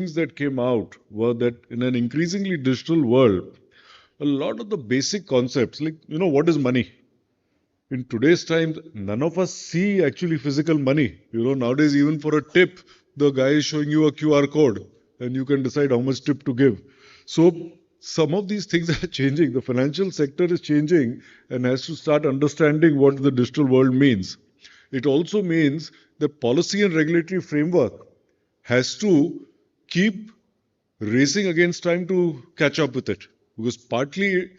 things that came out were that in an increasingly digital world, a lot of the basic concepts, like, what is money? In today's times, none of us see actually physical money. Nowadays, even for a tip, the guy is showing you a QR code and you can decide how much tip to give. So some of these things are changing. The financial sector is changing and has to start understanding what the digital world means. It also means the policy and regulatory framework has to keep racing against time to catch up with it. Because partly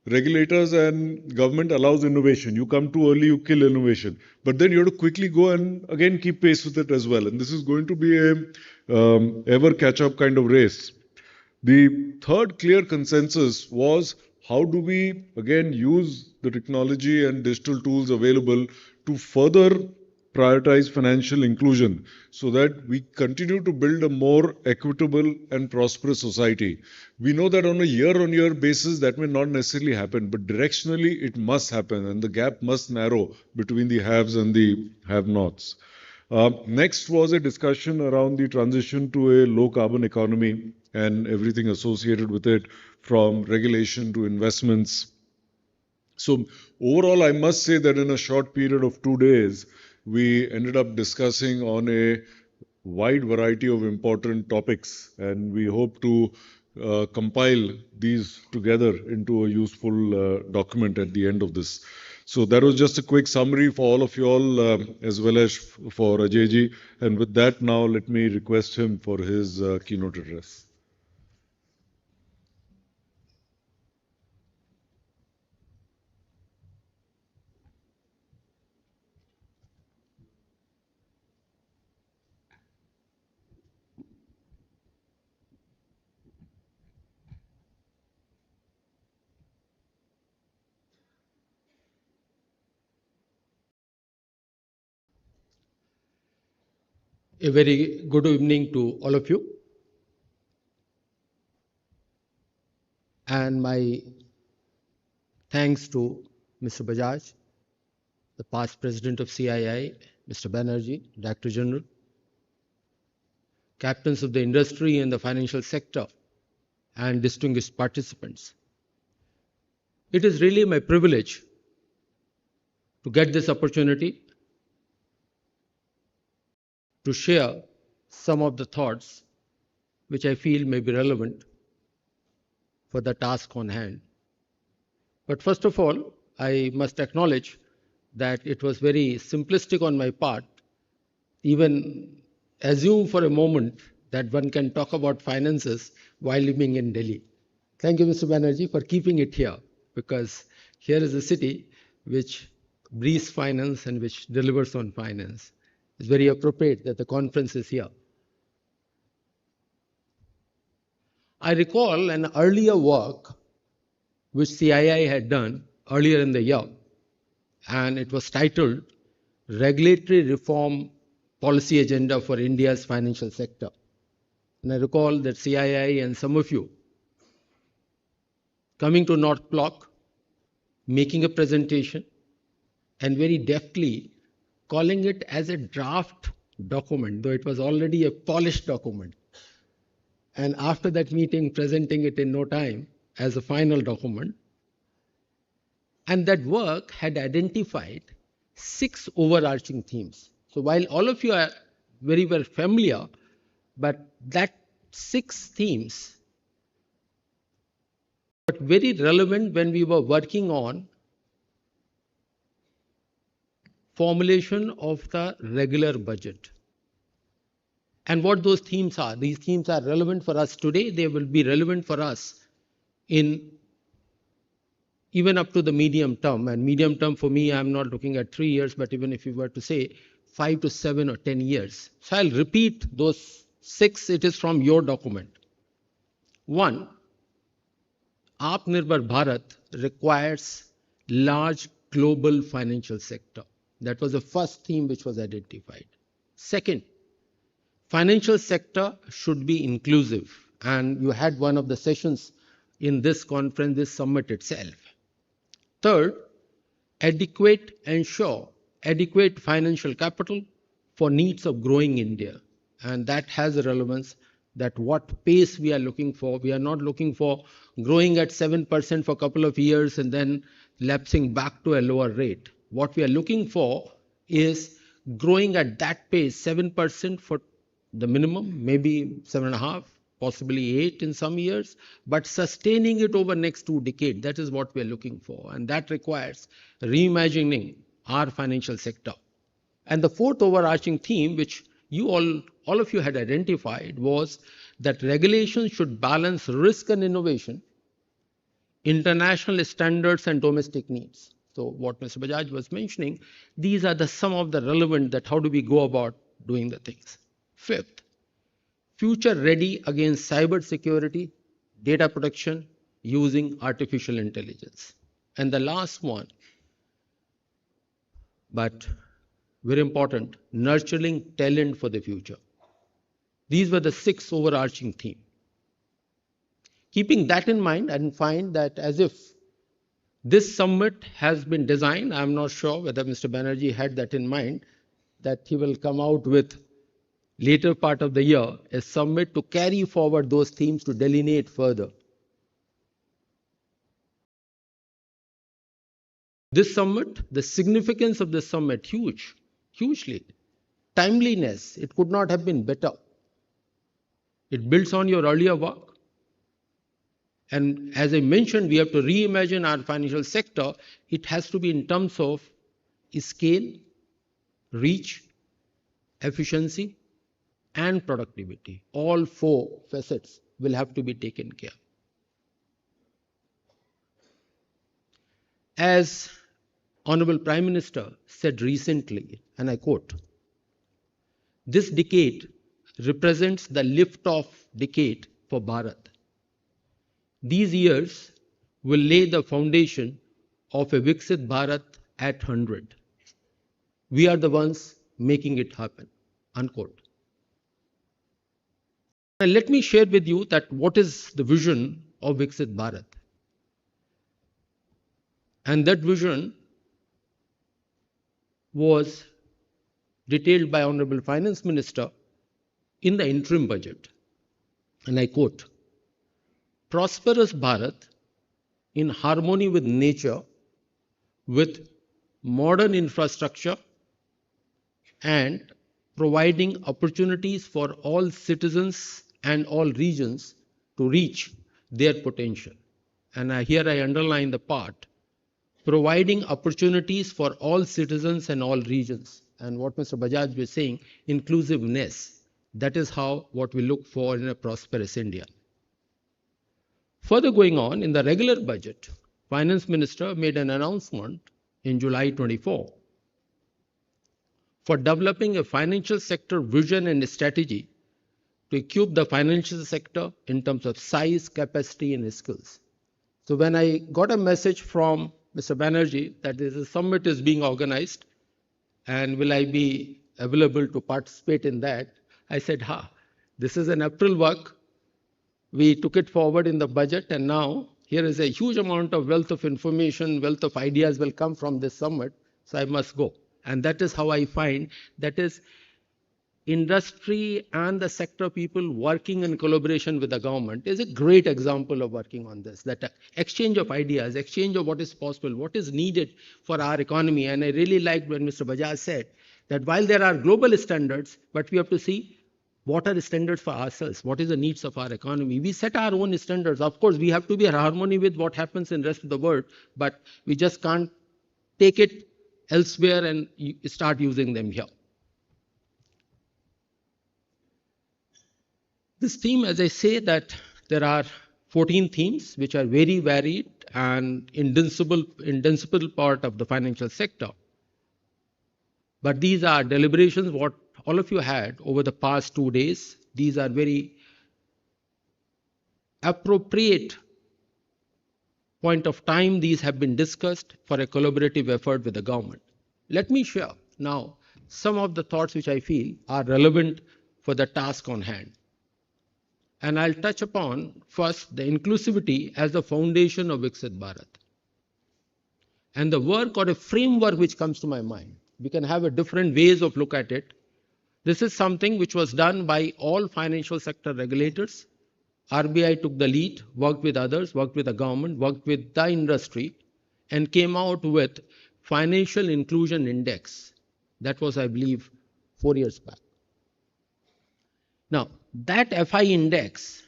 regulators and government allows innovation. You come too early, you kill innovation. But then you have to quickly go and again keep pace with it as well. And this is going to be a ever catch up kind of race. The third clear consensus was how do we again use the technology and digital tools available to further prioritize financial inclusion so that we continue to build a more equitable and prosperous society. We know that on a year-on-year basis that may not necessarily happen, but directionally it must happen and the gap must narrow between the haves and the have-nots. Next was a discussion around the transition to a low-carbon economy and everything associated with it, from regulation to investments. So overall, I must say that in a short period of 2 days, we ended up discussing on a wide variety of important topics, and we hope to compile these together into a useful document at the end of this. So that was just a quick summary for all of you all, as well as for Ajayji. And with that, now let me request him for his keynote address. A very good evening to all of you. And my thanks to Mr. Bajaj, the past president of CII, Mr. Banerjee, Director General, captains of the industry and the financial sector, and distinguished participants. It is really my privilege to get this opportunity to share some of the thoughts which I feel may be relevant for the task on hand. But first of all, I must acknowledge that it was very simplistic on my part, even assume for a moment that one can talk about finances while living in Delhi. Thank you, Mr. Banerjee, for keeping it here, because here is a city which breathes finance and which delivers on finance. It's very appropriate that the conference is here. I recall an earlier work which CII had done earlier in the year, and it was titled Regulatory Reform Policy Agenda for India's Financial Sector. And I recall that CII and some of you coming to North Block, making a presentation, and very deftly calling it as a draft document, though it was already a polished document. And after that meeting, presenting it in no time as a final document. And that work had identified 6 overarching themes. So while all of you are very well familiar, but that 6 themes were very relevant when we were working on formulation of the regular budget. And what those themes are, these themes are relevant for us today, they will be relevant for us in even up to the medium term. And medium term for me, I'm not looking at 3 years, but even if you were to say 5 to 7 or 10 years. So I'll repeat those 6, it is from your document. 1, Atmanirbhar Bharat requires large global financial sector. That was the first theme which was identified. Second, financial sector should be inclusive. And you had one of the sessions in this conference, this summit itself. Third, ensure adequate financial capital for needs of growing India. And that has a relevance that what pace we are looking for. We are not looking for growing at 7% for a couple of years and then lapsing back to a lower rate. What we are looking for is growing at that pace, 7% for the minimum, maybe 7.5, possibly 8 in some years, but sustaining it over next 2 decades. That is what we are looking for, and that requires reimagining our financial sector. And the fourth overarching theme, which you all of you had identified, was that regulations should balance risk and innovation, international standards and domestic needs. So what Mr. Bajaj was mentioning, these are some of the relevant that how do we go about doing the things. Fifth, future ready against cyber security, data protection using artificial intelligence. And the last one, but very important, nurturing talent for the future. These were the 6 overarching themes. Keeping that in mind, and find that as if this summit has been designed, I'm not sure whether Mr. Banerjee had that in mind, that he will come out with later part of the year a summit to carry forward those themes to delineate further. This summit, the significance of this summit, hugely. Timeliness, it could not have been better. It builds on your earlier work. And as I mentioned, we have to reimagine our financial sector. It has to be in terms of scale, reach, efficiency, and productivity. All 4 facets will have to be taken care. As Honorable Prime Minister said recently, and I quote, "This decade represents the lift-off decade for Bharat. These years will lay the foundation of a Viksit Bharat at 100. We are the ones making it happen." Unquote. Now let me share with you that what is the vision of Viksit Bharat. And that vision was detailed by Honorable Finance Minister in the interim budget. And I quote, "Prosperous Bharat in harmony with nature, with modern infrastructure and providing opportunities for all citizens and all regions to reach their potential." And here I underline the part, providing opportunities for all citizens and all regions. And what Mr. Bajaj was saying, inclusiveness. That is what we look for in a prosperous India. Further going on, in the regular budget, Finance Minister made an announcement in July 24 for developing a financial sector vision and strategy to equip the financial sector in terms of size, capacity, and skills. So when I got a message from Mr. Banerjee that this summit is being organized and will I be available to participate in that, I said, this is an April work. We took it forward in the budget, and now here is a huge amount of wealth of information, wealth of ideas will come from this summit, so I must go. And that is how I find that is industry and the sector people working in collaboration with the government is a great example of working on this, that exchange of ideas, exchange of what is possible, what is needed for our economy. And I really liked when Mr. Bajaj said that while there are global standards, but we have to see what are the standards for ourselves, what is the needs of our economy. We set our own standards. Of course, we have to be in harmony with what happens in the rest of the world, but we just can't take it elsewhere and start using them here. This theme, as I say, that there are 14 themes which are very varied and indispensable part of the financial sector. But these are deliberations what all of you had over the past 2 days. These are very appropriate point of time. These have been discussed for a collaborative effort with the government. Let me share now some of the thoughts which I feel are relevant for the task on hand. And I'll touch upon first the inclusivity as the foundation of Viksit Bharat. And the work or a framework which comes to my mind. We can have a different ways of look at it. This is something which was done by all financial sector regulators. RBI took the lead, worked with others, worked with the government, worked with the industry, and came out with Financial Inclusion Index. That was, I believe, 4 years back. Now, that FI index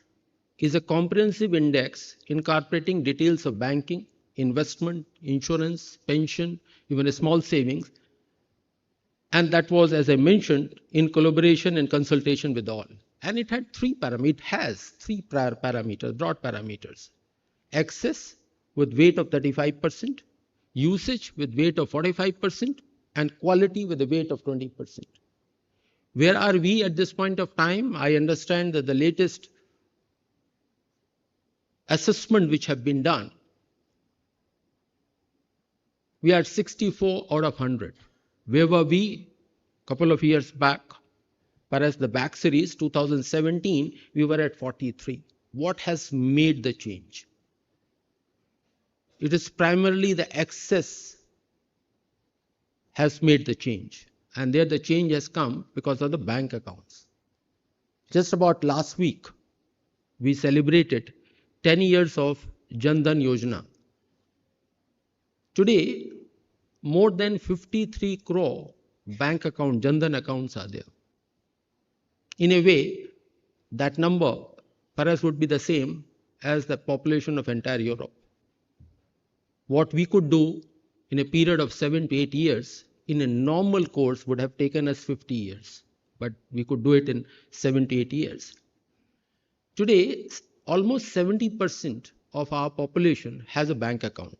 is a comprehensive index incorporating details of banking, investment, insurance, pension, even a small savings. And that was, as I mentioned, in collaboration and consultation with all. And it had it has three prior parameters, broad parameters. Access with weight of 35%, usage with weight of 45%, and quality with a weight of 20%. Where are we at this point of time? I understand that the latest assessment which have been done, we are at 64 out of 100. Where were we a couple of years back? Whereas the back series, 2017, we were at 43. What has made the change? It is primarily the access has made the change. And there the change has come because of the bank accounts. Just about last week, we celebrated 10 years of Jan Dhan Yojana. Today, more than 53 crore bank account, Jan Dhan accounts are there. In a way, that number perhaps would be the same as the population of entire Europe. What we could do in a period of 7 to 8 years, in a normal course would have taken us 50 years. But we could do it in 7 to 8 years. Today, almost 70% of our population has a bank account.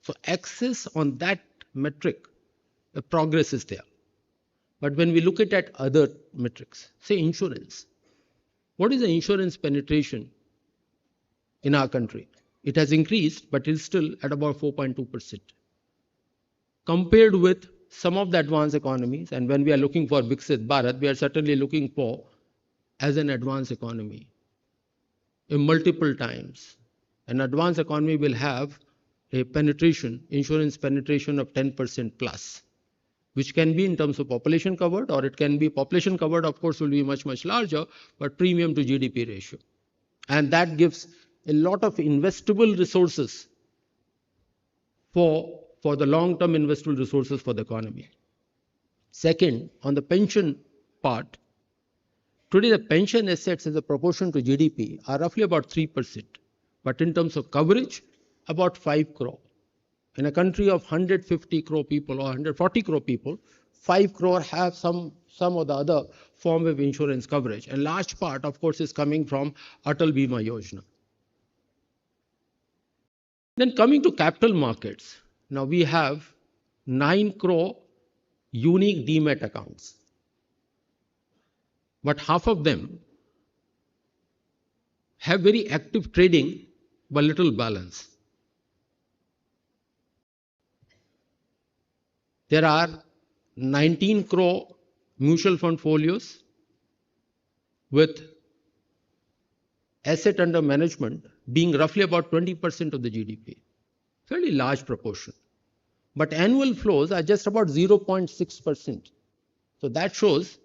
So access on that metric, the progress is there. But when we look at other metrics, say insurance, what is the insurance penetration in our country? It has increased, but it's still at about 4.2%. Compared with some of the advanced economies, and when we are looking for Viksit Bharat, we are certainly looking for as an advanced economy. In multiple times, an advanced economy will have a penetration, insurance penetration of 10% plus, which can be in terms of population covered, or it can be population covered, of course, will be much, much larger, but premium to GDP ratio. And that gives a lot of investable resources for the long-term investable resources for the economy. Second, on the pension part, today the pension assets as a proportion to GDP are roughly about 3%, but in terms of coverage, about 5 crore. In a country of 150 crore people or 140 crore people, 5 crore have some or the other form of insurance coverage. And large part, of course, is coming from Atal Bima Yojana. Then coming to capital markets, now we have 9 crore unique demat accounts. But half of them have very active trading but little balance. There are 19 crore mutual fund folios with asset under management being roughly about 20% of the GDP. Fairly large proportion. But annual flows are just about 0.6%. So that shows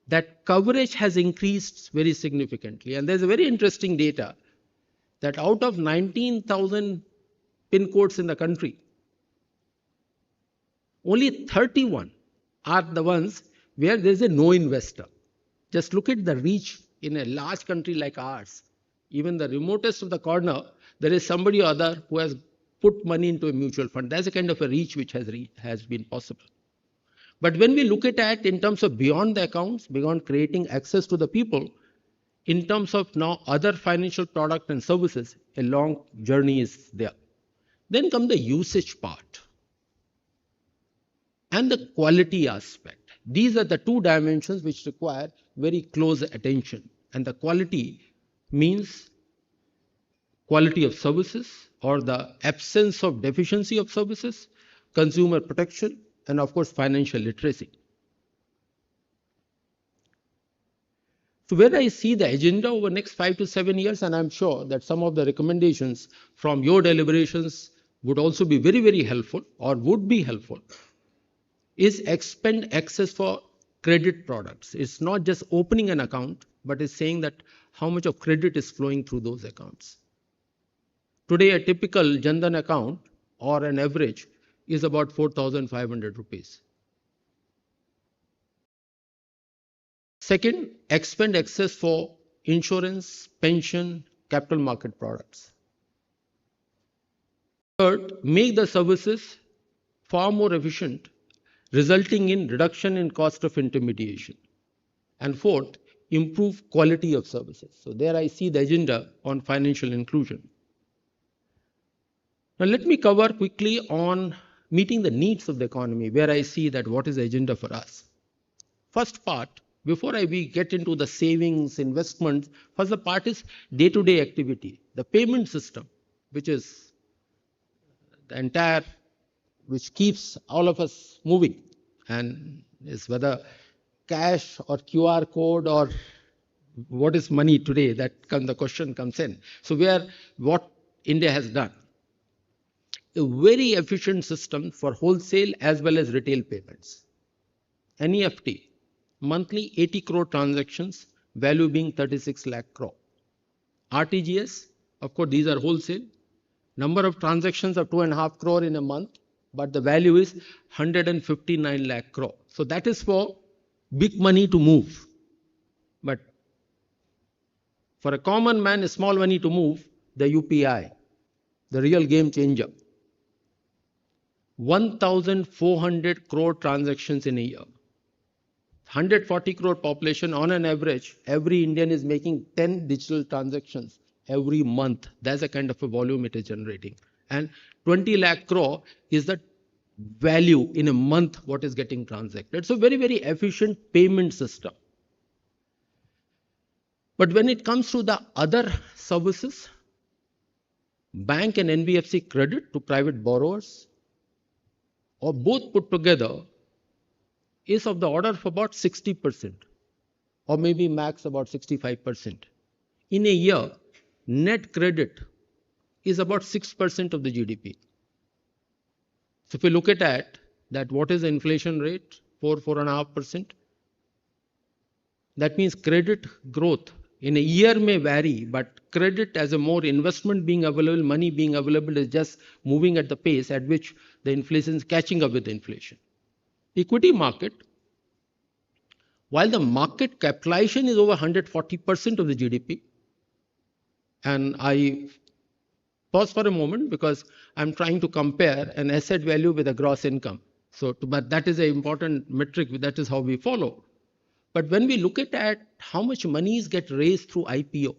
that coverage has increased very significantly. And there's a very interesting data that out of 19,000 pin codes in the country, only 31 are the ones where there's a no investor. Just look at the reach in a large country like ours. Even the remotest of the corner, there is somebody or other who has put money into a mutual fund. That's a kind of a reach which has been possible. But when we look at it in terms of beyond the accounts, beyond creating access to the people, in terms of now other financial products and services, a long journey is there. Then come the usage part and the quality aspect. These are the two dimensions which require very close attention. And the quality means quality of services or the absence of deficiency of services, consumer protection, and of course financial literacy. So where I see the agenda over the next 5 to 7 years, and I'm sure that some of the recommendations from your deliberations would also be very, very helpful or would be helpful, is expand access for credit products. It's not just opening an account, but it's saying that how much of credit is flowing through those accounts. Today, a typical Jandan account or an average is about 4,500 rupees. Second, expand access for insurance, pension, capital market products. Third, make the services far more efficient, resulting in reduction in cost of intermediation. And fourth, improve quality of services. So there I see the agenda on financial inclusion. Now let me cover quickly on meeting the needs of the economy, where I see that what is the agenda for us. First part, before we get into the savings, investments, first the part is day-to-day activity. The payment system, which is the entire, which keeps all of us moving, and is whether cash or QR code or what is money today, that the question comes in. So what India has done, a very efficient system for wholesale as well as retail payments. NEFT, monthly 80 crore transactions, value being 36 lakh crore. RTGS, of course, these are wholesale. Number of transactions of 2.5 crore in a month, but the value is 159 lakh crore. So that is for big money to move. But for a common man, a small money to move, the UPI, the real game changer. 1,400 crore transactions in a year. 140 crore population on an average, every Indian is making 10 digital transactions every month. That's the kind of a volume it is generating. And 20 lakh crore is the value in a month what is getting transacted. So very, very efficient payment system. But when it comes to the other services, bank and NBFC credit to private borrowers, or both put together, is of the order of about 60%, or maybe max about 65%. In a year, net credit is about 6% of the GDP. So if you look at that, what is the inflation rate? 4.5%. That means credit growth in a year may vary, but credit as a more investment being available, money being available, is just moving at the pace at which the inflation is catching up with the inflation. Equity market, while the market capitalization is over 140% of the GDP, and I pause for a moment because I'm trying to compare an asset value with a gross income. But that is an important metric, that is how we follow. But when we look at how much monies get raised through IPO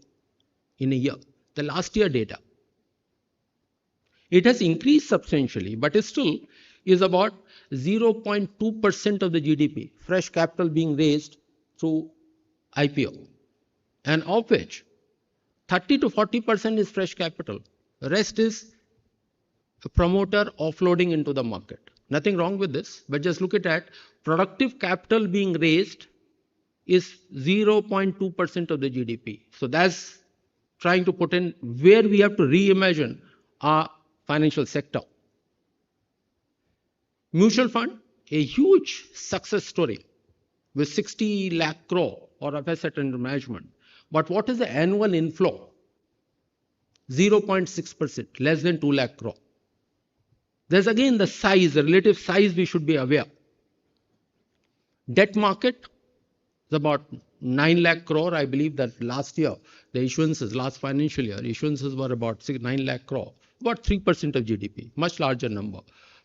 in a year, the last year data, it has increased substantially, but it still is about 0.2% of the GDP, fresh capital being raised through IPO, and of which 30 to 40% is fresh capital. The rest is a promoter offloading into the market. Nothing wrong with this, but just look at productive capital being raised is 0.2% of the GDP. So that's trying to put in where we have to reimagine our financial sector. Mutual fund, a huge success story with 60 lakh crore or of asset under management. But what is the annual inflow? 0.6%, less than 2 lakh crore. There's again the size, the relative size we should be aware. Debt market is about 9 lakh crore. I believe that last year, the issuances, last financial year, issuances were about 9 lakh crore, about 3% of GDP, much larger number.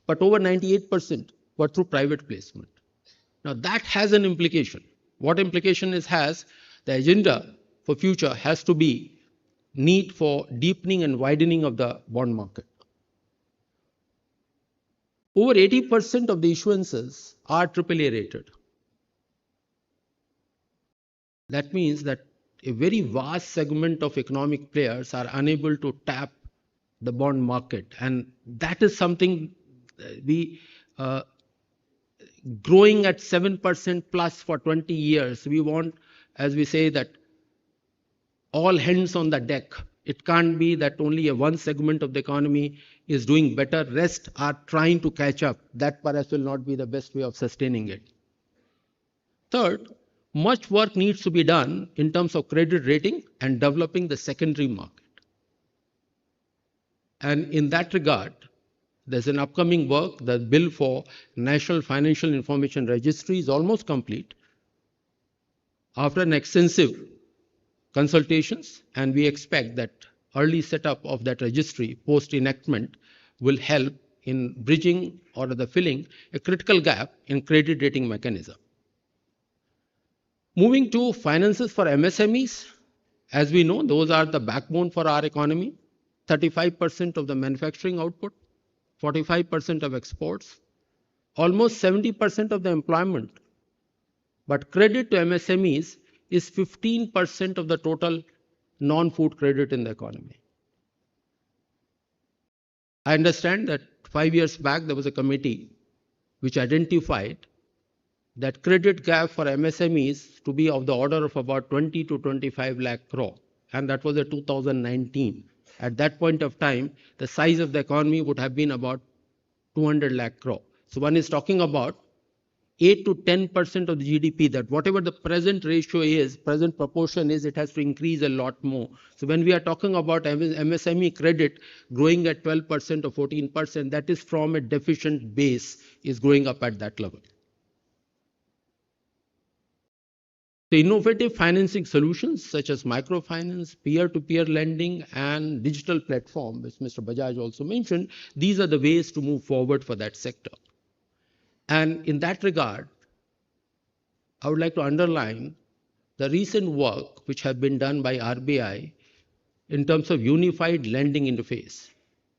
But over 98% were through private placement. Now that has an implication. What implication it has? The agenda for future has to be need for deepening and widening of the bond market. Over 80% of the issuances are AAA rated. That means that a very vast segment of economic players are unable to tap the bond market, and that is something we growing at 7% plus for 20 years. We want, as we say, that all hands on the deck. It can't be that only one segment of the economy is doing better, rest are trying to catch up. That perhaps will not be the best way of sustaining it. Third, much work needs to be done in terms of credit rating and developing the secondary market. And in that regard, there's an upcoming work. The bill for National Financial Information Registry is almost complete after an extensive consultations, and we expect that early setup of that registry post enactment will help in bridging or the filling a critical gap in credit rating mechanism. Moving to finances for MSMEs, as we know, those are the backbone for our economy. 35% of the manufacturing output, 45% of exports, almost 70% of the employment. But credit to MSMEs is 15% of the total non-food credit in the economy. I understand that 5 years back there was a committee which identified that credit gap for MSMEs to be of the order of about 20 to 25 lakh crore, and that was in 2019. At that point of time, the size of the economy would have been about 200 lakh crore. So one is talking about 8 to 10% of the GDP, that whatever the present ratio is, present proportion is, it has to increase a lot more. So when we are talking about MSME credit growing at 12% or 14%, that is from a deficient base, is growing up at that level. The innovative financing solutions such as microfinance, peer-to-peer lending, and digital platform, which Mr. Bajaj also mentioned, these are the ways to move forward for that sector. And in that regard, I would like to underline the recent work which has been done by RBI in terms of unified lending interface.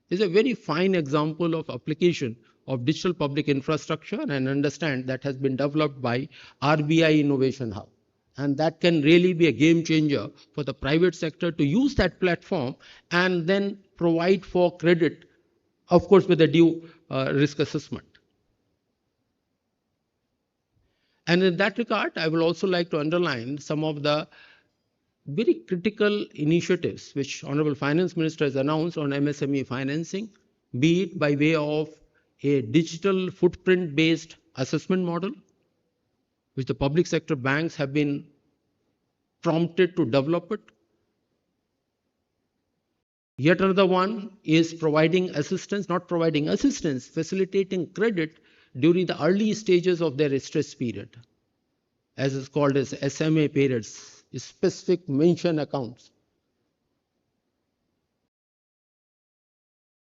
This is a very fine example of application of digital public infrastructure, and understand that has been developed by RBI Innovation Hub. And that can really be a game changer for the private sector to use that platform and then provide for credit, of course, with a due risk assessment. And in that regard, I will also like to underline some of the very critical initiatives which Honorable Finance Minister has announced on MSME financing, be it by way of a digital footprint-based assessment model, which the public sector banks have been prompted to develop it. Yet another one is providing assistance, not providing assistance, facilitating credit during the early stages of their stress period, as is called as SMA periods, specific mention accounts.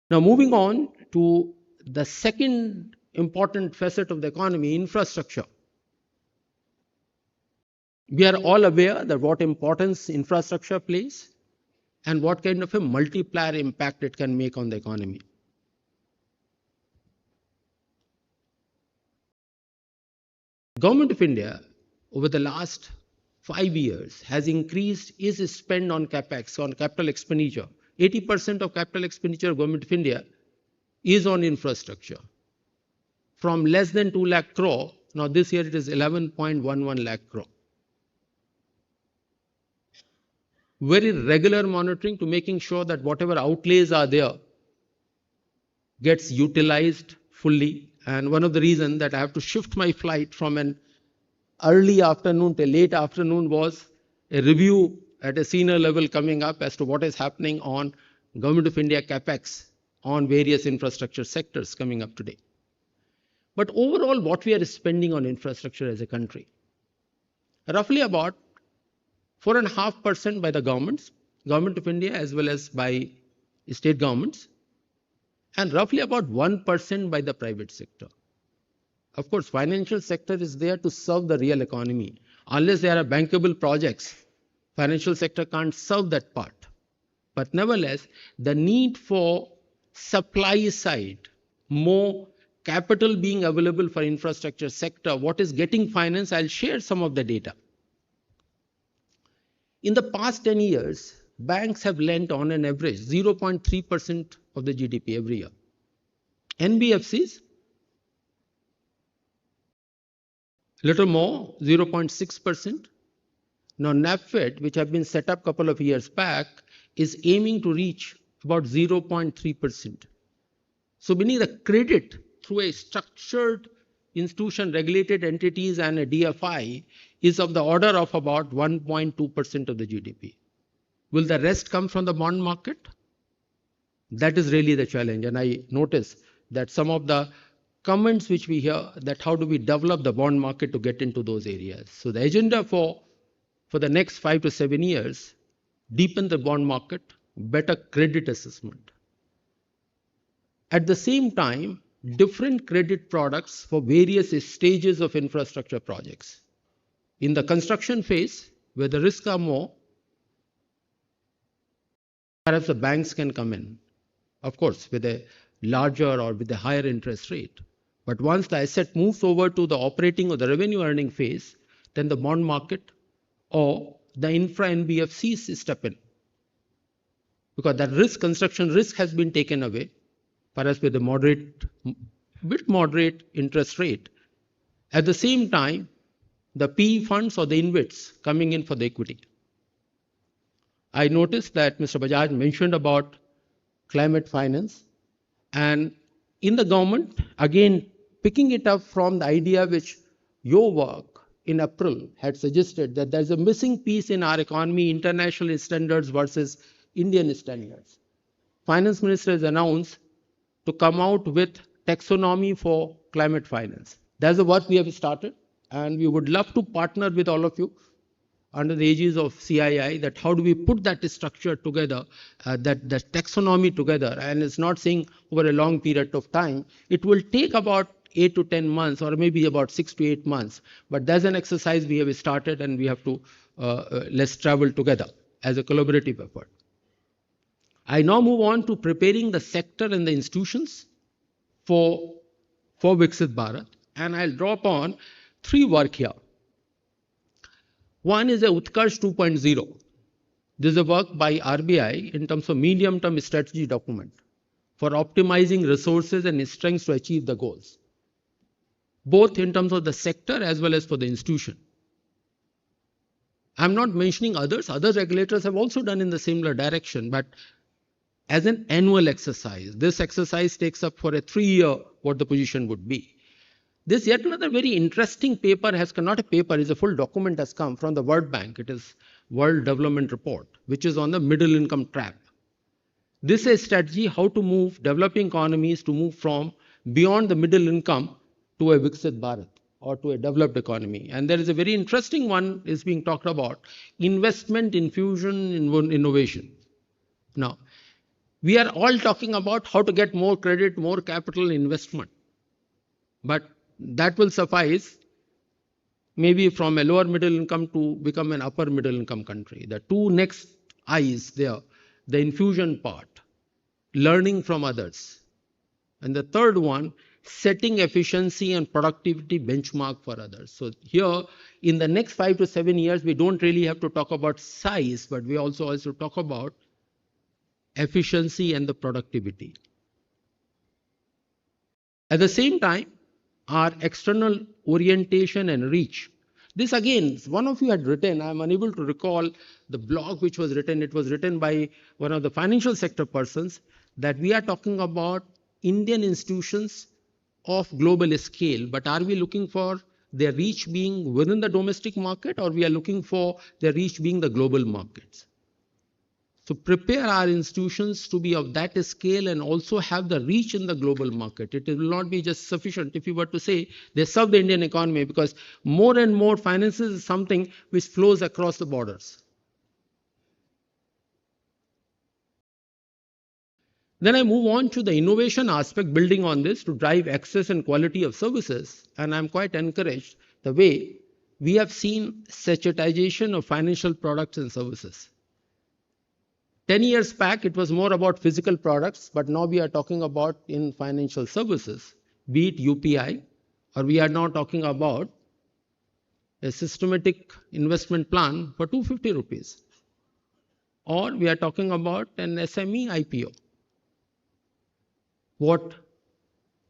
Now moving on to the second important facet of the economy, infrastructure. We are all aware that what importance infrastructure plays and what kind of a multiplier impact it can make on the economy. Government of India over the last 5 years has increased its spend on capex, on capital expenditure. 80% of capital expenditure of Government of India is on infrastructure. From less than 2 lakh crore, now this year it is 11.11 lakh crore. Very regular monitoring to making sure that whatever outlays are there gets utilized fully. And one of the reasons that I have to shift my flight from an early afternoon to late afternoon was a review at a senior level coming up as to what is happening on Government of India capex on various infrastructure sectors coming up today. But overall, what we are spending on infrastructure as a country, roughly about 4.5% by the governments, Government of India as well as by state governments, and roughly about 1% by the private sector. Of course, financial sector is there to serve the real economy. Unless there are bankable projects, financial sector can't serve that part. But nevertheless, the need for supply side, more capital being available for infrastructure sector, what is getting financed, I'll share some of the data. In the past 10 years, banks have lent on an average 0.3% of the GDP every year. NBFCs, little more, 0.6%. Now NABFED, which have been set up a couple of years back, is aiming to reach about 0.3%. So meaning the credit through a structured institution regulated entities and a DFI is of the order of about 1.2% of the GDP. Will the rest come from the bond market? That is really the challenge. And I notice that some of the comments which we hear, that how do we develop the bond market to get into those areas. So the agenda for the next 5 to 7 years, deepen the bond market, better credit assessment. At the same time, different credit products for various stages of infrastructure projects. In the construction phase, where the risks are more, perhaps the banks can come in, of course, with a larger or with a higher interest rate. But once the asset moves over to the operating or the revenue earning phase, then the bond market or the infra NBFCs step in. Because that risk, construction risk has been taken away, perhaps with a bit moderate interest rate. At the same time, the PE funds or the InvITs coming in for the equity. I noticed that Mr. Bajaj mentioned about climate finance, and in the government, again, picking it up from the idea which your work in April had suggested, that there's a missing piece in our economy, international standards versus Indian standards. Finance Minister has announced to come out with taxonomy for climate finance. That's the work we have started, and we would love to partner with all of you under the aegis of CII, that how do we put that structure together, that taxonomy together. And it's not saying over a long period of time. It will take about 8 to 10 months, or maybe about 6 to 8 months. But there's an exercise we have started, and we have to let's travel together as a collaborative effort. I now move on to preparing the sector and the institutions for Viksit Bharat, and I'll draw upon 3 work here. One is a Utkarsh 2.0. This is a work by RBI in terms of medium-term strategy document for optimizing resources and strengths to achieve the goals, both in terms of the sector as well as for the institution. I'm not mentioning others. Other regulators have also done in the similar direction, but as an annual exercise, this exercise takes up for a 3-year what the position would be. This yet another very interesting paper has come, not a paper, it's a full document has come from the World Bank. It is World Development Report, which is on the middle income trap. This is a strategy how to move developing economies to move from beyond the middle income to a Viksit Bharat or to a developed economy. And there is a very interesting one is being talked about, investment, infusion, innovation. Now, we are all talking about how to get more credit, more capital investment. But that will suffice maybe from a lower middle income to become an upper middle income country. The 2 next I's there, the infusion part, learning from others. And the third one, setting efficiency and productivity benchmark for others. So here, in the next 5 to 7 years, we don't really have to talk about size, but we also talk about efficiency and the productivity. At the same time, our external orientation and reach. This again, one of you had written, I'm unable to recall the blog which was written. It was written by one of the financial sector persons, that we are talking about Indian institutions of global scale, but are we looking for their reach being within the domestic market, or we are looking for their reach being the global markets? So prepare our institutions to be of that scale and also have the reach in the global market. It will not be just sufficient if you were to say they serve the Indian economy, because more and more finances is something which flows across the borders. Then I move on to the innovation aspect, building on this to drive access and quality of services. And I'm quite encouraged the way we have seen sectorization of financial products and services. 10 years back, it was more about physical products, but now we are talking about in financial services, be it UPI, or we are now talking about a systematic investment plan for 250 rupees, or we are talking about an SME IPO. What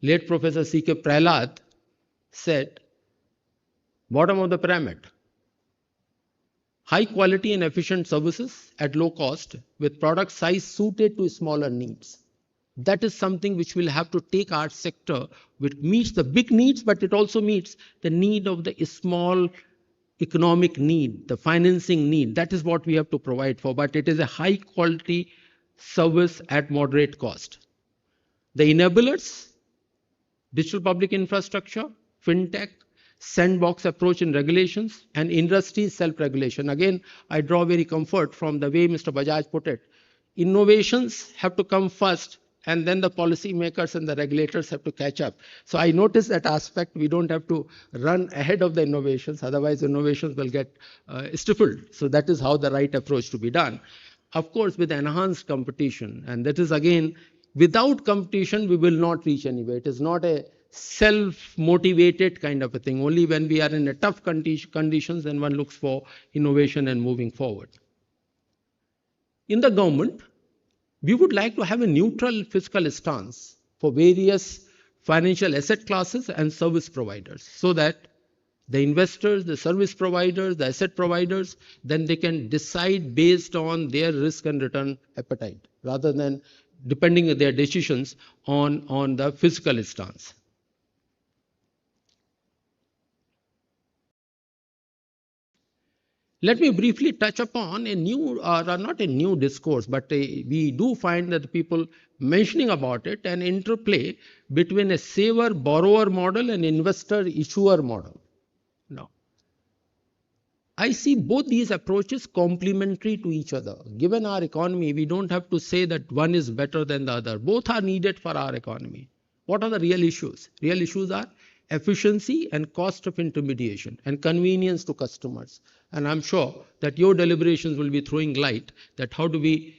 late Professor C.K. Prahlad said, bottom of the pyramid. High quality and efficient services at low cost with product size suited to smaller needs. That is something which will have to take our sector, which meets the big needs, but it also meets the need of the small economic need, the financing need. That is what we have to provide for, but it is a high quality service at moderate cost. The enablers, digital public infrastructure, fintech, sandbox approach in regulations, and industry self-regulation. Again, I draw very comfort from the way Mr. Bajaj put it. Innovations have to come first, and then the policymakers and the regulators have to catch up. So I notice that aspect. We don't have to run ahead of the innovations, otherwise innovations will get stifled. So that is how the right approach to be done. Of course, with enhanced competition, and that is again, without competition, we will not reach anywhere. It is not a self-motivated kind of a thing. Only when we are in a tough conditions, then one looks for innovation and moving forward. In the government, we would like to have a neutral fiscal stance for various financial asset classes and service providers, so that the investors, the service providers, the asset providers, then they can decide based on their risk and return appetite, rather than depending on their decisions on the fiscal stance. Let me briefly touch upon a new, not a new discourse, but we do find that people mentioning about it, an interplay between a saver-borrower model and investor-issuer model. Now, I see both these approaches complementary to each other. Given our economy, we don't have to say that one is better than the other. Both are needed for our economy. What are the real issues? Real issues are efficiency and cost of intermediation and convenience to customers. And I'm sure that your deliberations will be throwing light that how do we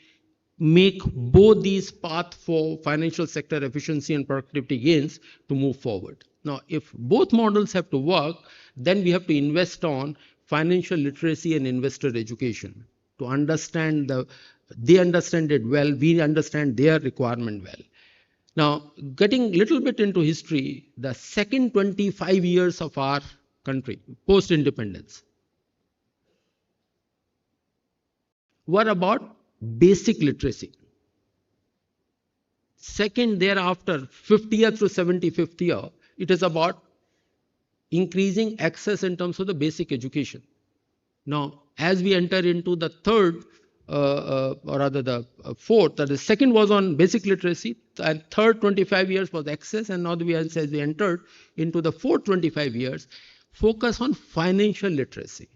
make both these paths for financial sector efficiency and productivity gains to move forward. Now, if both models have to work, then we have to invest on financial literacy and investor education to understand they understand it well, we understand their requirement well. Now, getting a little bit into history, the second 25 years of our country, post-independence, were about basic literacy. Second, thereafter, 50th to 75th year, it is about increasing access in terms of the basic education. Now, as we enter into the third, or rather the fourth, the second was on basic literacy, and third 25 years was access, and now as we entered into the fourth 25 years, focus on financial literacy.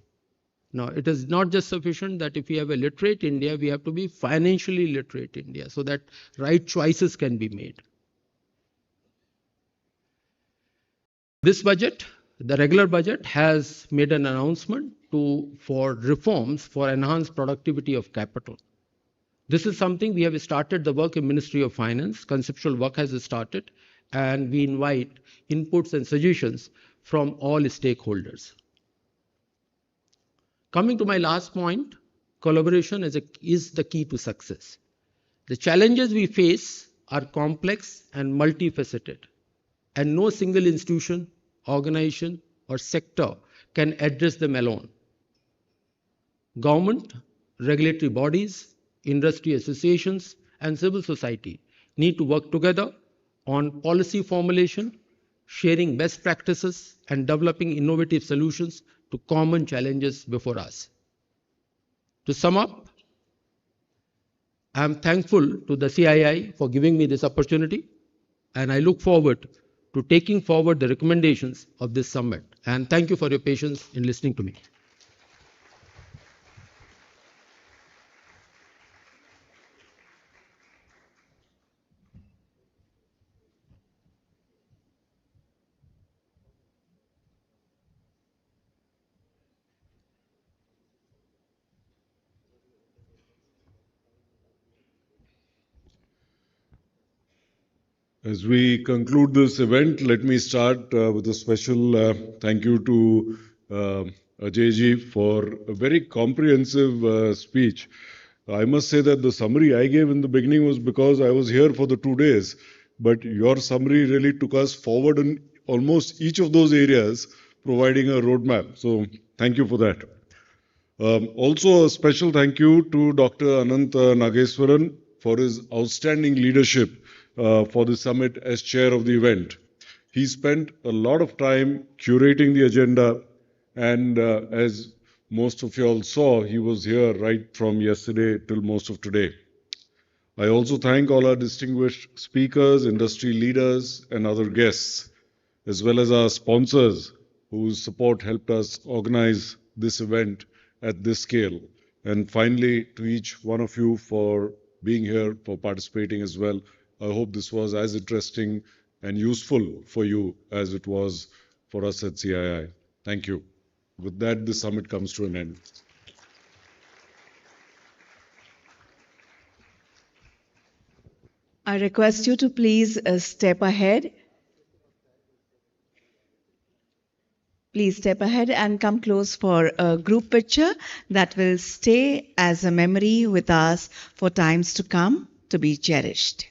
Now, it is not just sufficient that if we have a literate India, we have to be financially literate India, so that right choices can be made. This budget, the regular budget, has made an announcement for reforms for enhanced productivity of capital. This is something we have started the work in Ministry of Finance. Conceptual work has started, and we invite inputs and suggestions from all stakeholders. Coming to my last point, collaboration is the key to success. The challenges we face are complex and multifaceted, and no single institution, organization, or sector can address them alone. Government, regulatory bodies, industry associations, and civil society need to work together on policy formulation, sharing best practices, and developing innovative solutions to common challenges before us. To sum up, I am thankful to the CII for giving me this opportunity, and I look forward to taking forward the recommendations of this summit. And thank you for your patience in listening to me. As we conclude this event, let me start with a special thank you to Ajay ji for a very comprehensive speech. I must say that the summary I gave in the beginning was because I was here for the 2 days, but your summary really took us forward in almost each of those areas, providing a roadmap. So thank you for that. Also, a special thank you to Dr. Anant Nageswaran for his outstanding leadership for the summit as chair of the event. He spent a lot of time curating the agenda, and as most of you all saw, he was here right from yesterday till most of today. I also thank all our distinguished speakers, industry leaders, and other guests, as well as our sponsors whose support helped us organize this event at this scale. And finally, to each one of you for being here, for participating as well. I hope this was as interesting and useful for you as it was for us at CII. Thank you. With that, the summit comes to an end. I request you to please step ahead. Please step ahead and come close for a group picture that will stay as a memory with us for times to come, to be cherished.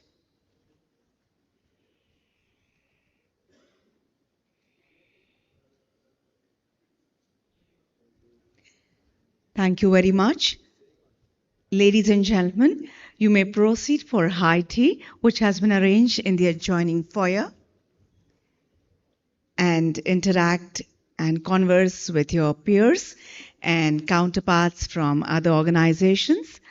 Thank you very much. Ladies and gentlemen, you may proceed for high tea, which has been arranged in the adjoining foyer, and interact and converse with your peers and counterparts from other organizations.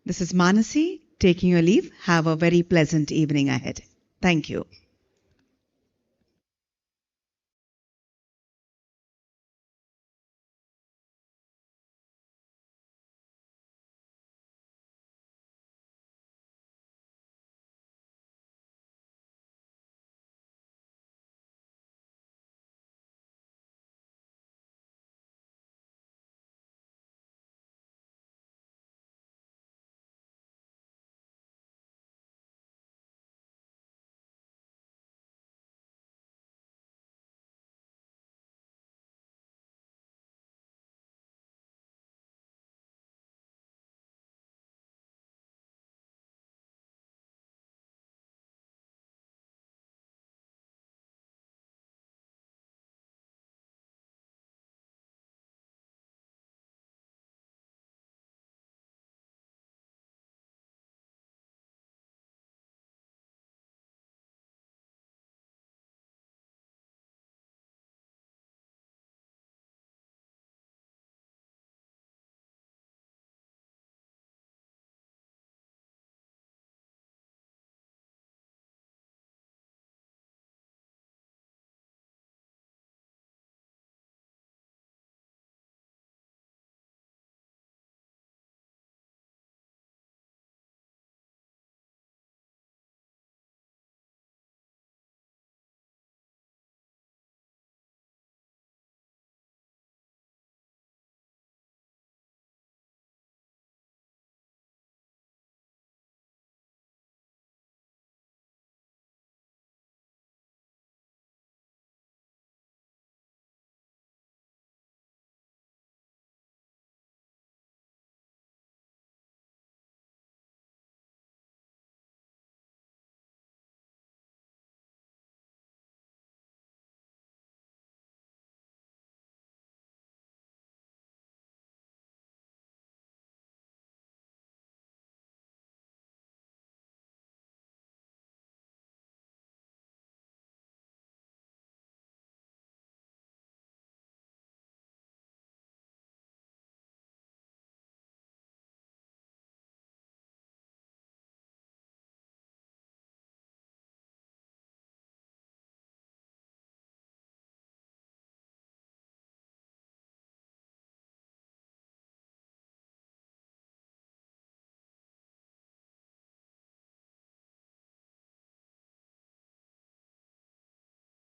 This is Manasi taking your leave. Have a very pleasant evening ahead. Thank you.